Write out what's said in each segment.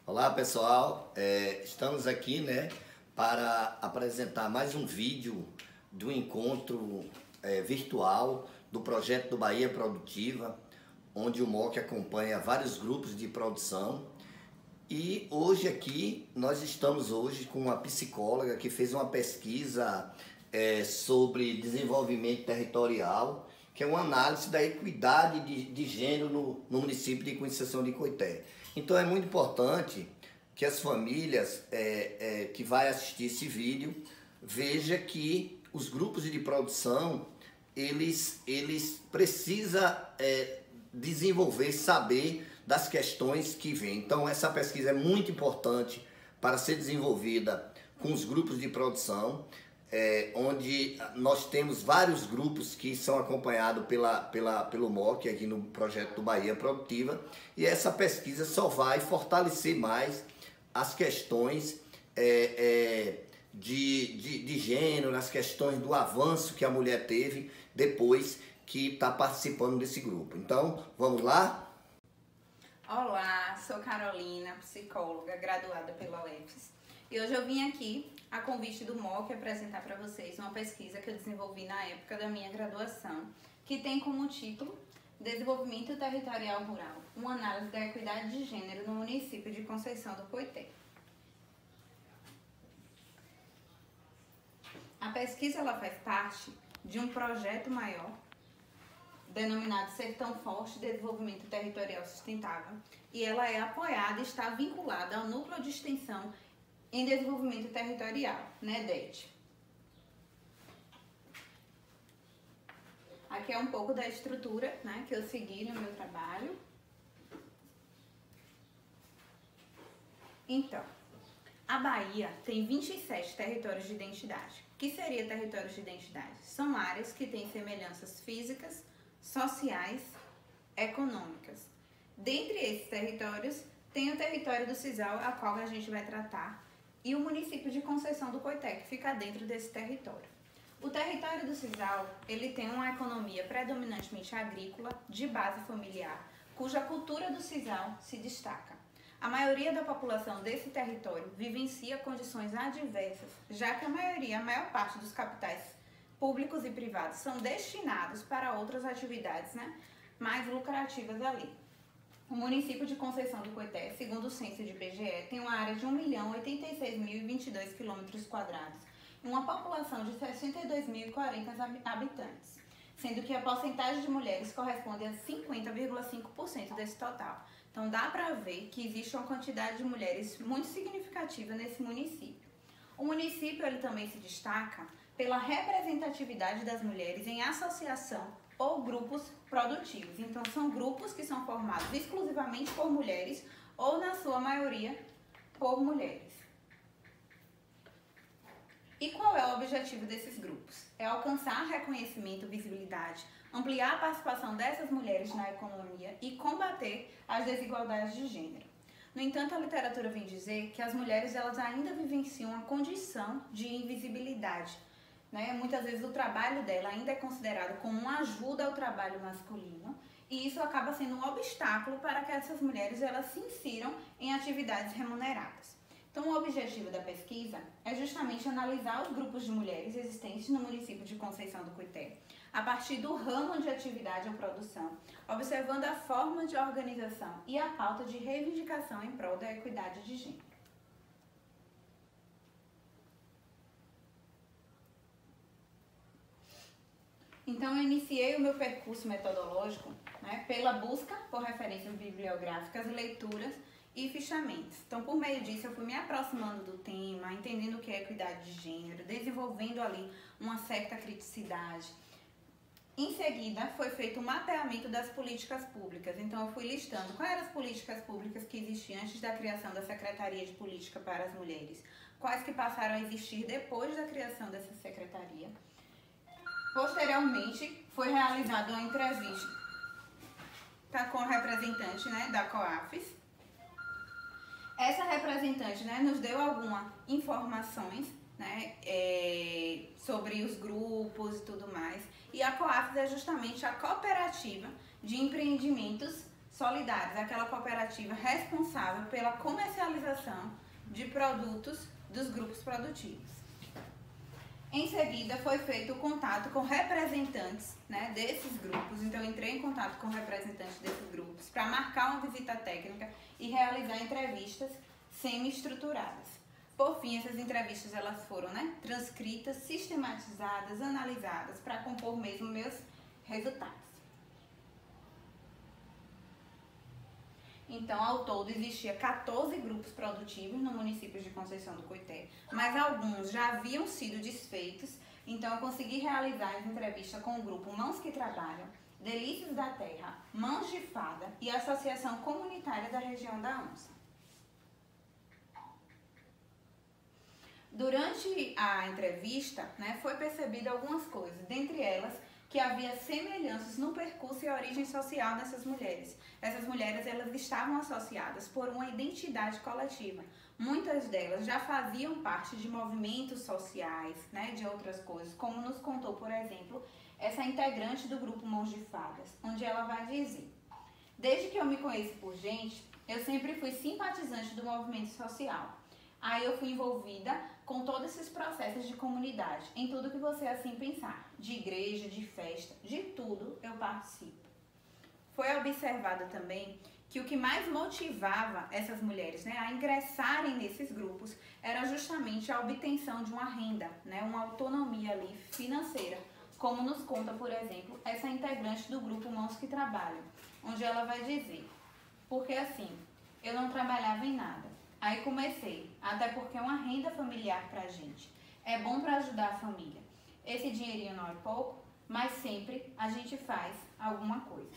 Olá pessoal, estamos aqui para apresentar mais um vídeo do encontro virtual do projeto do Bahia Produtiva, onde o MOC acompanha vários grupos de produção. E hoje aqui, nós estamos com uma psicóloga que fez uma pesquisa sobre desenvolvimento territorial, que é uma análise da equidade de gênero no município de Conceição de Coité. Então é muito importante que as famílias que vai assistir esse vídeo veja que os grupos de produção eles precisam desenvolver, saber das questões que vêm. Então essa pesquisa é muito importante para ser desenvolvida com os grupos de produção, onde nós temos vários grupos que são acompanhados pelo MOC aqui no projeto do Bahia Produtiva, e essa pesquisa só vai fortalecer mais as questões de gênero, as questões do avanço que a mulher teve depois que está participando desse grupo. Então, vamos lá? Olá, sou Carolina, psicóloga graduada pela UFES, e hoje eu vim aqui a convite do MOC apresentar para vocês uma pesquisa que eu desenvolvi na época da minha graduação, que tem como título Desenvolvimento Territorial Rural, uma análise da equidade de gênero no município de Conceição do Coité. A pesquisa ela faz parte de um projeto maior denominado Sertão Forte Desenvolvimento Territorial Sustentável, e ela é apoiada e está vinculada ao Núcleo de Extensão em Desenvolvimento Territorial, NEDET. Aqui é um pouco da estrutura que eu segui no meu trabalho. Então, a Bahia tem 27 territórios de identidade. O que seria territórios de identidade? São áreas que têm semelhanças físicas, sociais, econômicas. Dentre esses territórios, tem o território do Sisal, a qual a gente vai tratar, e o município de Conceição do Coité, que fica dentro desse território. O território do Sisal, ele tem uma economia predominantemente agrícola, de base familiar, cuja cultura do Sisal se destaca. A maioria da população desse território vivencia condições adversas, já que a maior parte dos capitais públicos e privados são destinados para outras atividades mais lucrativas ali. O município de Conceição do Coité, segundo o censo de IBGE, tem uma área de 1.086.022 km², e uma população de 62.040 habitantes, sendo que a porcentagem de mulheres corresponde a 50,5% desse total. Então dá para ver que existe uma quantidade de mulheres muito significativa nesse município. O município ele também se destaca pela representatividade das mulheres em associação ou grupos produtivos. Então são grupos que são formados exclusivamente por mulheres ou na sua maioria por mulheres. E qual é o objetivo desses grupos? É alcançar reconhecimento, visibilidade, ampliar a participação dessas mulheres na economia e combater as desigualdades de gênero. No entanto, a literatura vem dizer que as mulheres elas ainda vivenciam uma condição de invisibilidade. Muitas vezes o trabalho dela ainda é considerado como uma ajuda ao trabalho masculino, e isso acaba sendo um obstáculo para que essas mulheres elas se insiram em atividades remuneradas. Então, o objetivo da pesquisa é justamente analisar os grupos de mulheres existentes no município de Conceição do Coité, a partir do ramo de atividade ou produção, observando a forma de organização e a pauta de reivindicação em prol da equidade de gênero. Então, eu iniciei o meu percurso metodológico pela busca por referências bibliográficas, leituras e fichamentos. Então, por meio disso, eu fui me aproximando do tema, entendendo o que é equidade de gênero, desenvolvendo ali uma certa criticidade. Em seguida, foi feito o mapeamento das políticas públicas. Então, eu fui listando quais eram as políticas públicas que existiam antes da criação da Secretaria de Política para as Mulheres, quais que passaram a existir depois da criação dessa secretaria. Posteriormente, foi realizada uma entrevista com a representante da COAFES. Essa representante nos deu algumas informações né, sobre os grupos e tudo mais. E a COAFES é justamente a cooperativa de empreendimentos solidários, aquela cooperativa responsável pela comercialização de produtos dos grupos produtivos. Em seguida, foi feito o contato com representantes, né, desses grupos. Então, eu entrei em contato com representantes desses grupos para marcar uma visita técnica e realizar entrevistas semi-estruturadas. Por fim, essas entrevistas elas foram, né, transcritas, sistematizadas, analisadas para compor mesmo meus resultados. Então, ao todo, existia 14 grupos produtivos no município de Conceição do Coité, mas alguns já haviam sido desfeitos, então eu consegui realizar as entrevistas com o grupo Mãos que Trabalham, Delícias da Terra, Mãos de Fada e a Associação Comunitária da Região da Onça. Durante a entrevista, né, foi percebida algumas coisas, dentre elas que havia semelhanças no percurso e a origem social dessas mulheres. Essas mulheres elas estavam associadas por uma identidade coletiva. Muitas delas já faziam parte de movimentos sociais, né, de outras coisas, como nos contou, por exemplo, essa integrante do grupo Mãos de Fadas, onde ela vai dizer: desde que eu me conheço por gente, eu sempre fui simpatizante do movimento social. Aí eu fui envolvida com todos esses processos de comunidade, em tudo que você assim pensar, de igreja, de festa, de tudo eu participo. Foi observado também que o que mais motivava essas mulheres, né, a ingressarem nesses grupos era justamente a obtenção de uma renda, né, uma autonomia ali financeira, como nos conta, por exemplo, essa integrante do grupo Mãos que Trabalham, onde ela vai dizer: porque assim, eu não trabalhava em nada. Aí comecei, até porque é uma renda familiar pra gente. É bom para ajudar a família. Esse dinheirinho não é pouco, mas sempre a gente faz alguma coisa.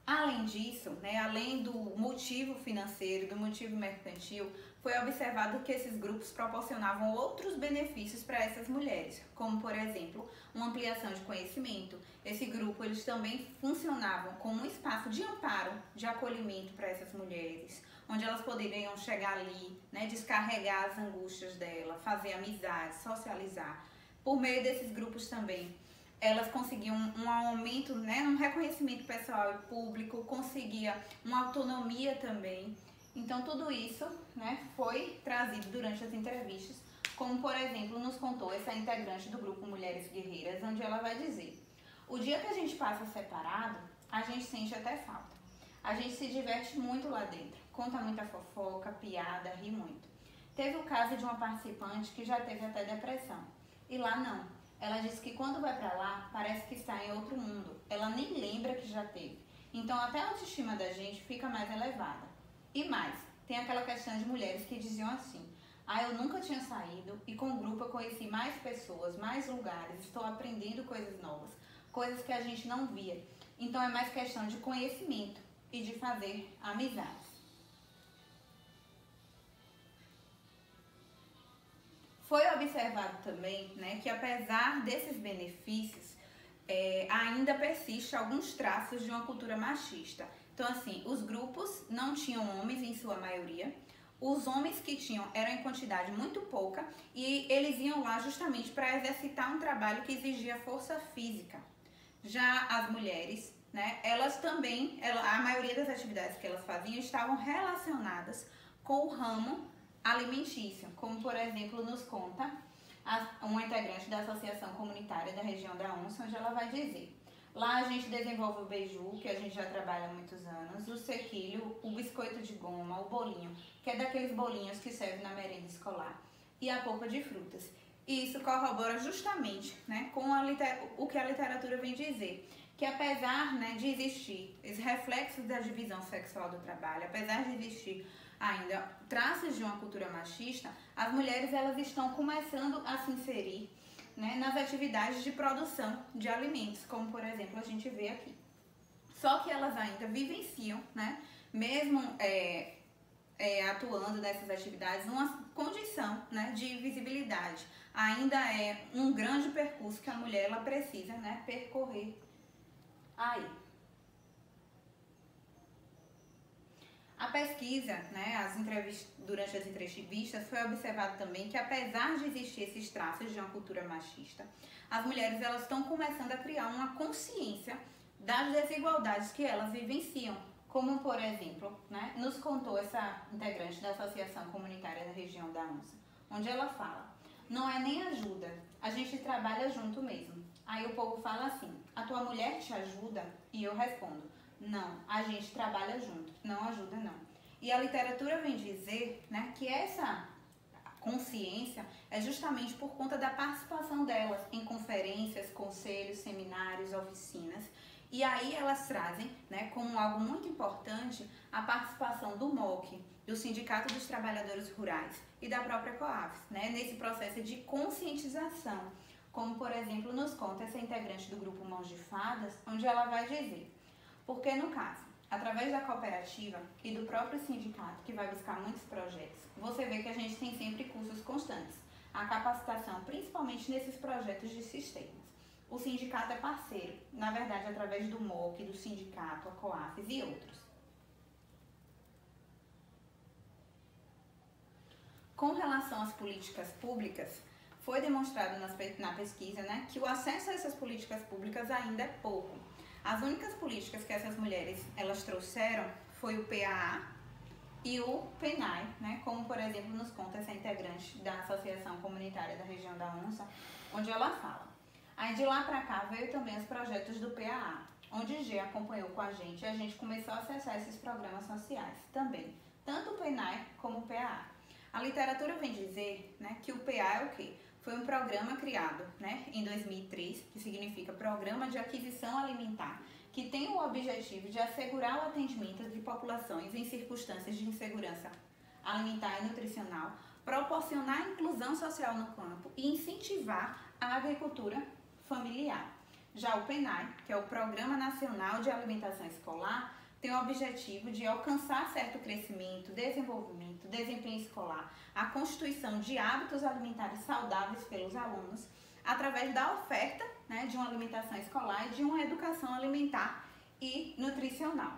Além disso, né, além do motivo financeiro, do motivo mercantil, foi observado que esses grupos proporcionavam outros benefícios para essas mulheres, como, por exemplo, uma ampliação de conhecimento. Esse grupo, eles também funcionavam como um espaço de amparo, de acolhimento para essas mulheres, onde elas poderiam chegar ali, né, descarregar as angústias dela, fazer amizade, socializar. Por meio desses grupos também, elas conseguiam um aumento, né, um reconhecimento pessoal e público, conseguia uma autonomia também. Então, tudo isso, né, foi trazido durante as entrevistas, como, por exemplo, nos contou essa integrante do grupo Mulheres Guerreiras, onde ela vai dizer: o dia que a gente passa separado, a gente sente até falta. A gente se diverte muito lá dentro, conta muita fofoca, piada, ri muito. Teve o caso de uma participante que já teve até depressão, e lá não. Ela disse que quando vai pra lá, parece que está em outro mundo. Ela nem lembra que já teve. Então, até a autoestima da gente fica mais elevada. E mais, tem aquela questão de mulheres que diziam assim: ah, eu nunca tinha saído e com o grupo eu conheci mais pessoas, mais lugares, estou aprendendo coisas novas, coisas que a gente não via. Então, é mais questão de conhecimento e de fazer amizades. Foi observado também, né, que apesar desses benefícios, ainda persiste alguns traços de uma cultura machista. Então, assim, os grupos não tinham homens em sua maioria, os homens que tinham eram em quantidade muito pouca e eles iam lá justamente para exercitar um trabalho que exigia força física. Já as mulheres, né, elas também, a maioria das atividades que elas faziam estavam relacionadas com o ramo alimentício, como por exemplo nos conta uma integrante da Associação Comunitária da Região da Onça, onde ela vai dizer: lá a gente desenvolve o beiju, que a gente já trabalha há muitos anos, o sequilho, o biscoito de goma, o bolinho, que é daqueles bolinhos que servem na merenda escolar, e a polpa de frutas. E isso corrobora justamente, né, com o que a literatura vem dizer, que apesar, né, de existir esse reflexo da divisão sexual do trabalho, apesar de existir ainda traços de uma cultura machista, as mulheres elas estão começando a se inserir, né, nas atividades de produção de alimentos, como por exemplo a gente vê aqui. Só que elas ainda vivenciam, né, mesmo atuando nessas atividades, uma condição, né, de visibilidade. Ainda é um grande percurso que a mulher ela precisa, né, percorrer aí. A pesquisa, né, durante as entrevistas, foi observado também que apesar de existir esses traços de uma cultura machista, as mulheres elas estão começando a criar uma consciência das desigualdades que elas vivenciam. Como, por exemplo, né, nos contou essa integrante da Associação Comunitária da Região da Onça, onde ela fala: não é nem ajuda, a gente trabalha junto mesmo. Aí o povo fala assim: a tua mulher te ajuda? E eu respondo: não, a gente trabalha junto, não ajuda não. E a literatura vem dizer, né, que essa consciência é justamente por conta da participação delas em conferências, conselhos, seminários, oficinas. E aí elas trazem, né, como algo muito importante a participação do MOC, do Sindicato dos Trabalhadores Rurais e da própria COAFES, né, nesse processo de conscientização. Como, por exemplo, nos conta essa integrante do grupo Mãos de Fadas, onde ela vai dizer: porque no caso, através da cooperativa e do próprio sindicato, que vai buscar muitos projetos, você vê que a gente tem sempre cursos constantes, a capacitação, principalmente nesses projetos de sistemas. O sindicato é parceiro, na verdade, através do MOC, do sindicato, a COAFES e outros. Com relação às políticas públicas, foi demonstrado na pesquisa, né, que o acesso a essas políticas públicas ainda é pouco. As únicas políticas que essas mulheres elas trouxeram foi o PAA e o PENAI, né, como por exemplo nos conta essa integrante da Associação Comunitária da Região da Onça, onde ela fala: aí de lá para cá veio também os projetos do PAA, onde G acompanhou com a gente e a gente começou a acessar esses programas sociais também, tanto o PENAI como o PAA. A literatura vem dizer, né, que o PA é o quê? Foi um programa criado, né, em 2003, que significa Programa de Aquisição Alimentar, que tem o objetivo de assegurar o atendimento de populações em circunstâncias de insegurança alimentar e nutricional, proporcionar inclusão social no campo e incentivar a agricultura familiar. Já o PENAI, que é o Programa Nacional de Alimentação Escolar, tem o objetivo de alcançar certo crescimento, desenvolvimento, desempenho escolar, a constituição de hábitos alimentares saudáveis pelos alunos, através da oferta, né, de uma alimentação escolar e de uma educação alimentar e nutricional.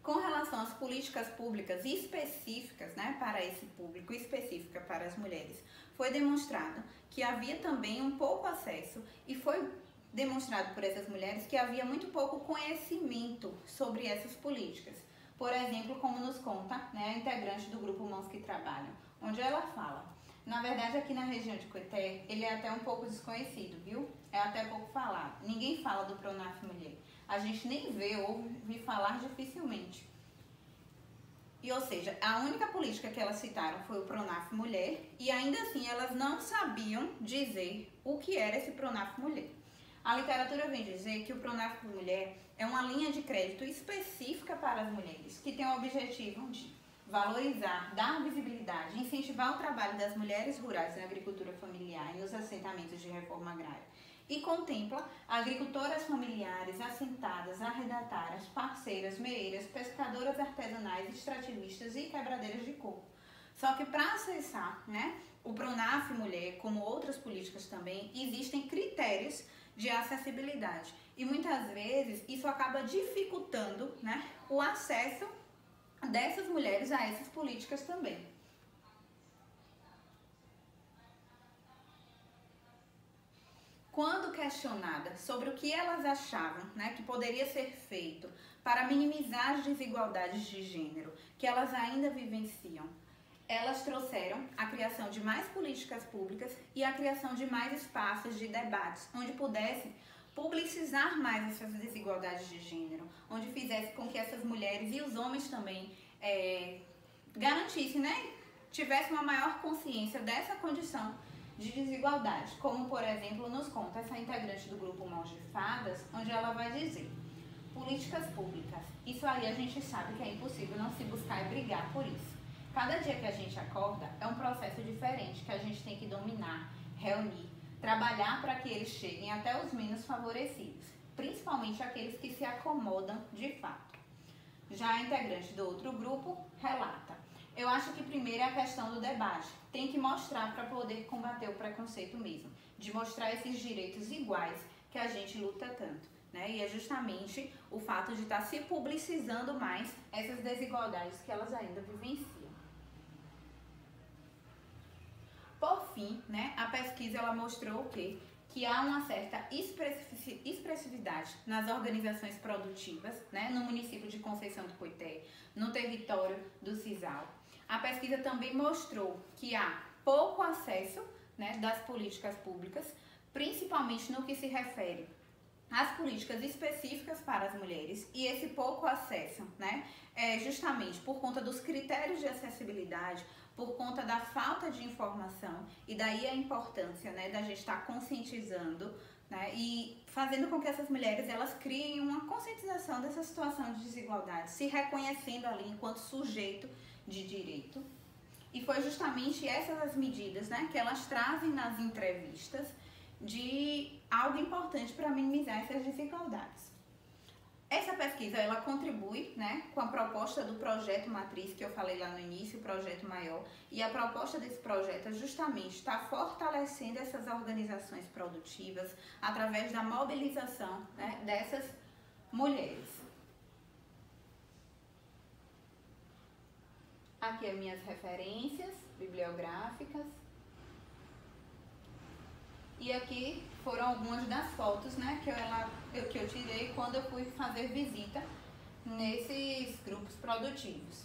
Com relação às políticas públicas específicas, né, para esse público, específica para as mulheres, foi demonstrado que havia também um pouco acesso e foi demonstrado por essas mulheres que havia muito pouco conhecimento sobre essas políticas. Por exemplo, como nos conta, né, a integrante do grupo Mãos que Trabalham, onde ela fala: na verdade, aqui na região de Coité, ele é até um pouco desconhecido, viu? É até pouco falado. Ninguém fala do Pronaf Mulher. A gente nem vê ou ouve falar dificilmente. E, ou seja, a única política que elas citaram foi o Pronaf Mulher e ainda assim elas não sabiam dizer o que era esse Pronaf Mulher. A literatura vem dizer que o Pronaf Mulher é uma linha de crédito específica para as mulheres, que tem o objetivo de valorizar, dar visibilidade, incentivar o trabalho das mulheres rurais na agricultura familiar e nos assentamentos de reforma agrária. E contempla agricultoras familiares, assentadas, arredataras, parceiras, meeiras, pescadoras artesanais, extrativistas e quebradeiras de coco. Só que para acessar, né, o Pronaf Mulher, como outras políticas também, existem critérios de acessibilidade. E muitas vezes isso acaba dificultando, né, o acesso dessas mulheres a essas políticas também. Quando questionada sobre o que elas achavam, né, que poderia ser feito para minimizar as desigualdades de gênero que elas ainda vivenciam, elas trouxeram a criação de mais políticas públicas e a criação de mais espaços de debates, onde pudessem publicizar mais essas desigualdades de gênero, onde fizesse com que essas mulheres e os homens também garantissem, né, tivessem uma maior consciência dessa condição de desigualdade, como por exemplo nos conta essa integrante do grupo Mãos de Fadas, onde ela vai dizer: políticas públicas, isso aí a gente sabe que é impossível não se buscar e brigar por isso. Cada dia que a gente acorda é um processo diferente que a gente tem que dominar, reunir, trabalhar para que eles cheguem até os menos favorecidos, principalmente aqueles que se acomodam de fato. Já a integrante do outro grupo relata: eu acho que primeiro é a questão do debate. Tem que mostrar para poder combater o preconceito mesmo, de mostrar esses direitos iguais que a gente luta tanto. né? E é justamente o fato de estar se publicizando mais essas desigualdades que elas ainda vivenciam. Por fim, né, a pesquisa ela mostrou o quê? Que há uma certa expressividade nas organizações produtivas, né, no município de Conceição do Coité, no território do Cisal. A pesquisa também mostrou que há pouco acesso, né, das políticas públicas, principalmente no que se refere às políticas específicas para as mulheres, e esse pouco acesso, né, é justamente por conta dos critérios de acessibilidade, por conta da falta de informação, e daí a importância, né, da gente estar conscientizando, né, e fazendo com que essas mulheres elas criem uma conscientização dessa situação de desigualdade, se reconhecendo ali enquanto sujeito de direito. E foi justamente essas as medidas, né, que elas trazem nas entrevistas de algo importante para minimizar essas desigualdades. Essa pesquisa ela contribui, né, com a proposta do projeto matriz que eu falei lá no início, o projeto maior, e a proposta desse projeto é justamente estar fortalecendo essas organizações produtivas através da mobilização, né, dessas mulheres. Aqui as minhas referências bibliográficas. E aqui foram algumas das fotos, né, que eu tirei quando eu fui fazer visita nesses grupos produtivos.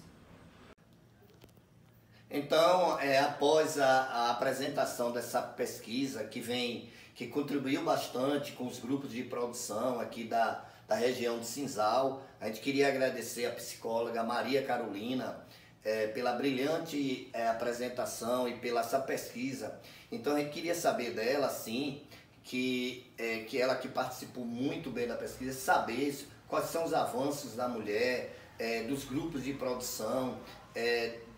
Então, após a apresentação dessa pesquisa que contribuiu bastante com os grupos de produção aqui da região de Cinzal, a gente queria agradecer a psicóloga Maria Carolina pela brilhante apresentação e pela essa pesquisa. Então a gente queria saber dela, assim, que ela que participou muito bem da pesquisa, saber quais são os avanços da mulher, dos grupos de produção,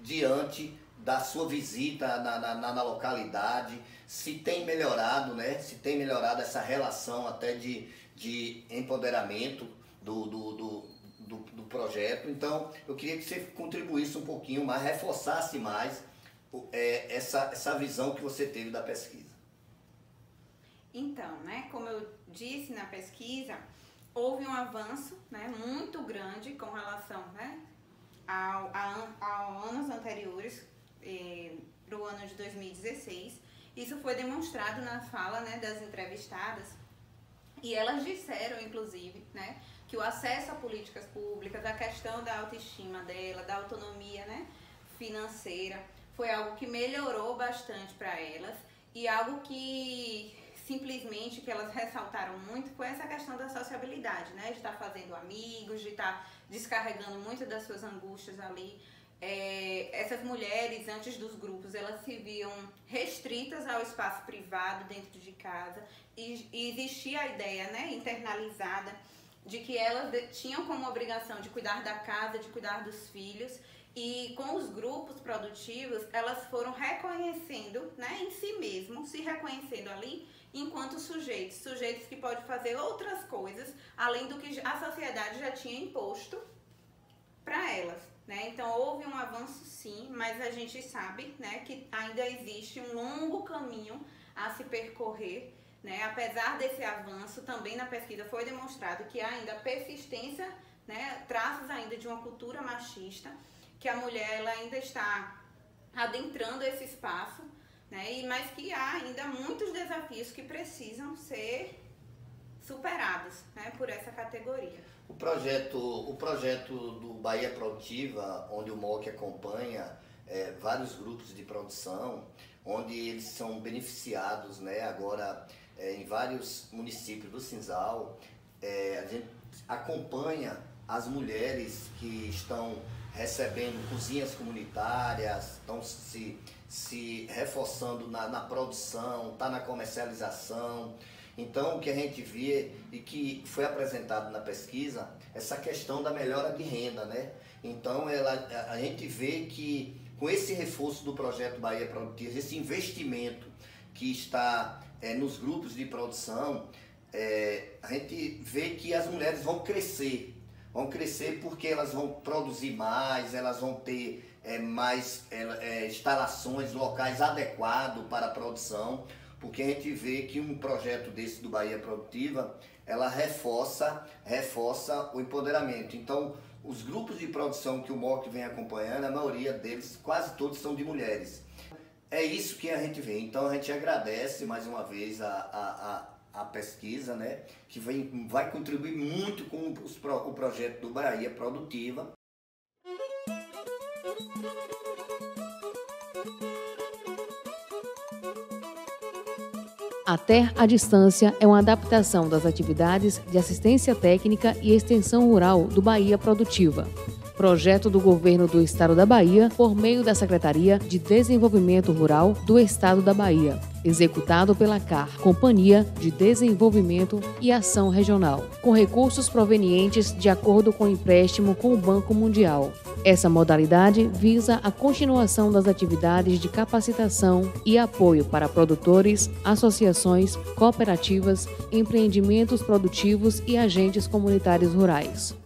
diante da sua visita na localidade, se tem melhorado, né? Se tem melhorado essa relação até de empoderamento do projeto. Então, eu queria que você contribuísse um pouquinho mais, reforçasse mais essa visão que você teve da pesquisa. Então, né, como eu disse na pesquisa, houve um avanço, né, muito grande com relação, né, a anos anteriores, para o ano de 2016. Isso foi demonstrado na fala, né, das entrevistadas, e elas disseram, inclusive, né, que o acesso a políticas públicas, a questão da autoestima dela, da autonomia, né, financeira, foi algo que melhorou bastante para elas, e algo que simplesmente que elas ressaltaram muito foi essa questão da sociabilidade, né, de estar fazendo amigos, de estar descarregando muitas das suas angústias ali. Essas mulheres, antes dos grupos, elas se viam restritas ao espaço privado dentro de casa, e existia a ideia, né, internalizada, de que elas tinham como obrigação de cuidar da casa, de cuidar dos filhos, e com os grupos produtivos, elas foram reconhecendo, né, em si mesmo, se reconhecendo ali enquanto sujeitos que podem fazer outras coisas, além do que a sociedade já tinha imposto para elas, né? Então houve um avanço sim, mas a gente sabe, né, que ainda existe um longo caminho a se percorrer, né? Apesar desse avanço, também na pesquisa foi demonstrado que há ainda persistência, né, traços ainda de uma cultura machista, que a mulher ela ainda está adentrando esse espaço, né, mas que há ainda muitos desafios que precisam ser superados, né, por essa categoria. O projeto do Bahia Produtiva, onde o MOC acompanha vários grupos de produção, onde eles são beneficiados, né, agora em vários municípios do Cinzal, a gente acompanha as mulheres que estão recebendo cozinhas comunitárias, estão se reforçando na produção, tá na comercialização. Então, o que a gente vê e que foi apresentado na pesquisa, essa questão da melhora de renda, né? Então, a gente vê que com esse reforço do projeto Bahia Produtiva, esse investimento que está nos grupos de produção, a gente vê que as mulheres vão crescer porque elas vão produzir mais, elas vão ter mais instalações, locais adequados para a produção, porque a gente vê que um projeto desse do Bahia Produtiva, ela reforça o empoderamento. Então, os grupos de produção que o MOC vem acompanhando, a maioria deles, quase todos são de mulheres. É isso que a gente vê. Então, a gente agradece mais uma vez a pesquisa, né, que vai contribuir muito com o projeto do Bahia Produtiva. A TER à Distância é uma adaptação das atividades de assistência técnica e extensão rural do Bahia Produtiva, projeto do Governo do Estado da Bahia por meio da Secretaria de Desenvolvimento Rural do Estado da Bahia, executado pela CAR, Companhia de Desenvolvimento e Ação Regional, com recursos provenientes de acordo com o empréstimo com o Banco Mundial. Essa modalidade visa a continuação das atividades de capacitação e apoio para produtores, associações, cooperativas, empreendimentos produtivos e agentes comunitários rurais.